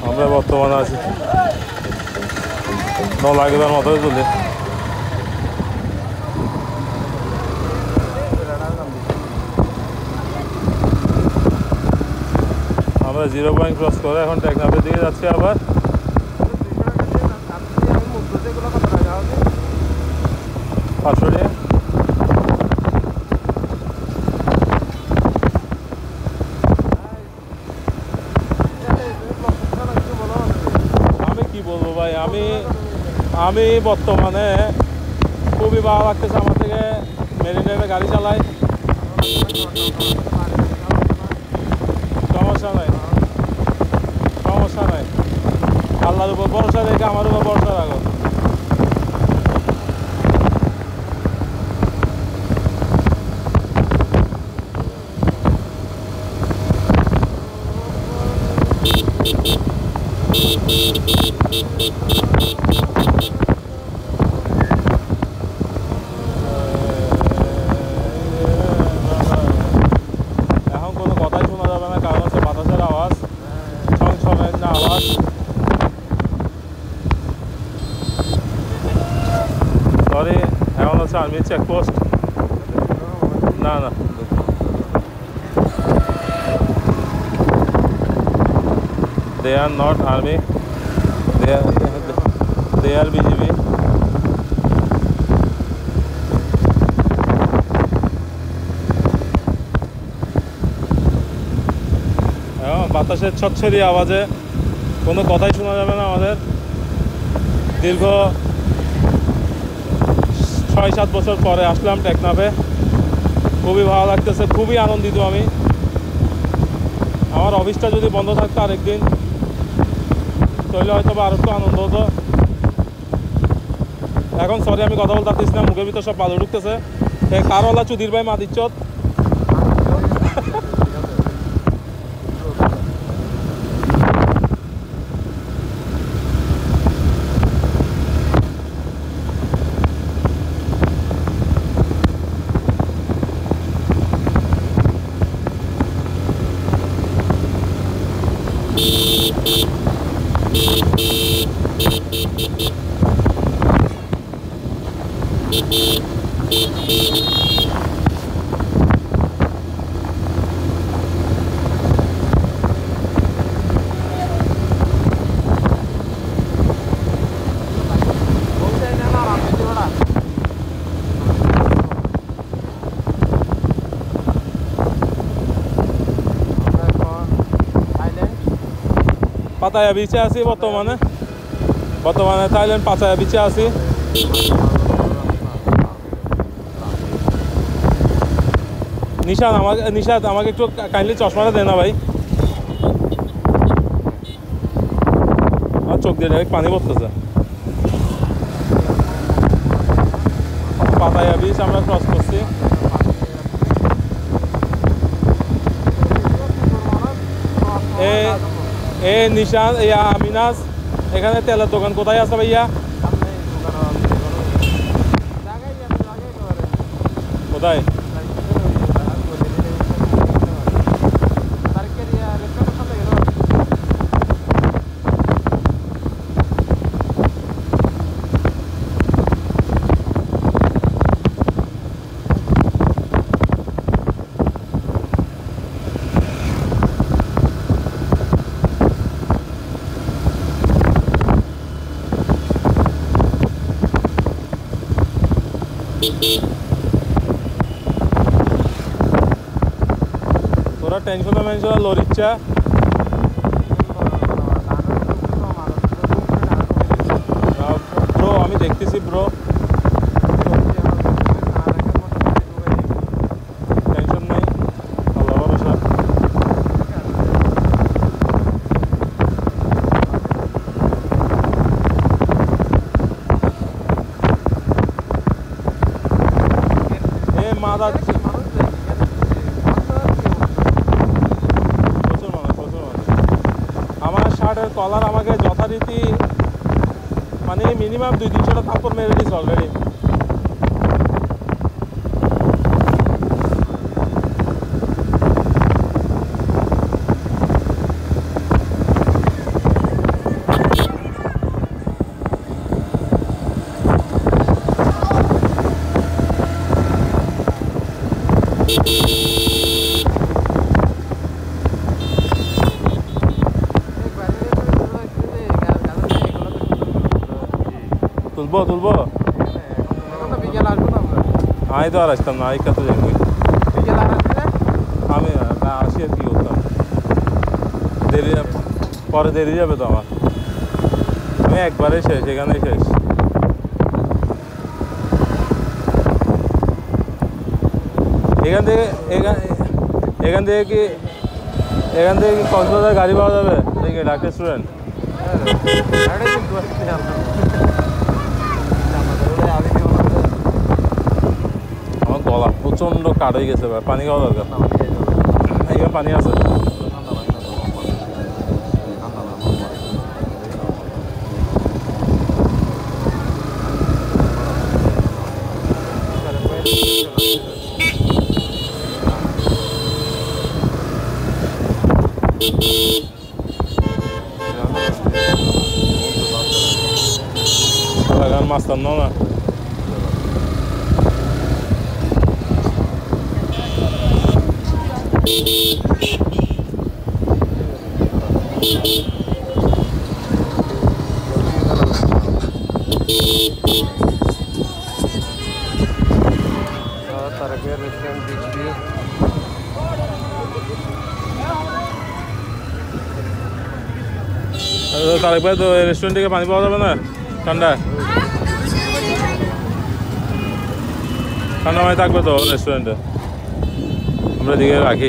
আমরা বর্তমানে আছি নলাগেদার মতোই তুলে আমরা 0 পয়েন্ট ক্রস করে এখন টেকনাফের দিকে যাচ্ছি আবার আমি কি বলবো ভাই আমি বর্তমানে খুবই ভালো লাগতেছে আমার থেকে মেরিনেটে গাড়ি চালাই সমস্যা নাই আল্লাহর উপর ভরসা রেখে আমার উপর ভরসা রাখো এখন কোনো কথাই শোনা যাবে না কারণ হচ্ছে বাতাসের আওয়াজ ছমের না আওয়াজ সরি এখন হচ্ছে আর্মি চেকপোস্ট না they are not army they are BGB বাতাসের ছচ্ছরি আওয়াজে কোনো কথাই শোনা যাবে না আমাদের দীর্ঘ 6-7 বছর পরে আসলাম টেকনাফে খুবই ভালো লাগতেছে খুবই আনন্দিত আমি আমার অফিসটা যদি বন্ধ থাকতো আরেকদিন তাহলে হয়তো বা আরো একটু আনন্দ হতো এখন সরি আমি কথা বলতে পারতেছি না মুখের ভিতর সব বালু ঢুকতেছে কারওয়ালা চুদির ভাই মাদিচ্ছত পাতায়া বিচে আছি বর্তমানে থাইল্যান্ড পাতায়া বিচে আছি নিশাদ আমাকে একটু কাইন্ডলি চশমাটা দে না ভাই আমার চোখ দিয়ে ডাইরেক্ট পানি পড়তেছে পাতায়া বিচ আমরা ক্রস করছি নিশান আমিনাজ এখানে তেলের দোকান কোথায় আছে ভাইয়া কোথায় তোরা টেনশন লোর ইচ্ছা ব্রো আমি দেখতেছি ব্রো টেনশন নাই আল্লাহ ভরসা কলার আমাকে যথারীতি মানে মিনিমাম 200-300টা থাপ্পড় মেরে দিস অলরেডি। তুলবো তুলবো আমি তো আর আসতাম না, এই কাছে যাবো আমি না আসি আর কি করতাম, দেরি পরে দেরি যাবে তো আমার, আমি একবারে শেষ, এখানেই শেষ। এখান থেকে এখান থেকে কি কক্সবাজার গাড়ি পাওয়া যাবে দেখি ডাক্তার স্টুডেন্ট? আমার গলা প্রচণ্ড কাট হয়ে গেছে ভাই, পানি খাওয়া দরকার। এখানে পানি আছে? Lagan mastan nona. তারেক ভাই তো রেস্টুরেন্ট থেকে পানি পাওয়া যাবে না ঠান্ডা? ঠান্ডা পানি থাকবে তো রেস্টুরেন্টে, আমরা দিকে রাখি।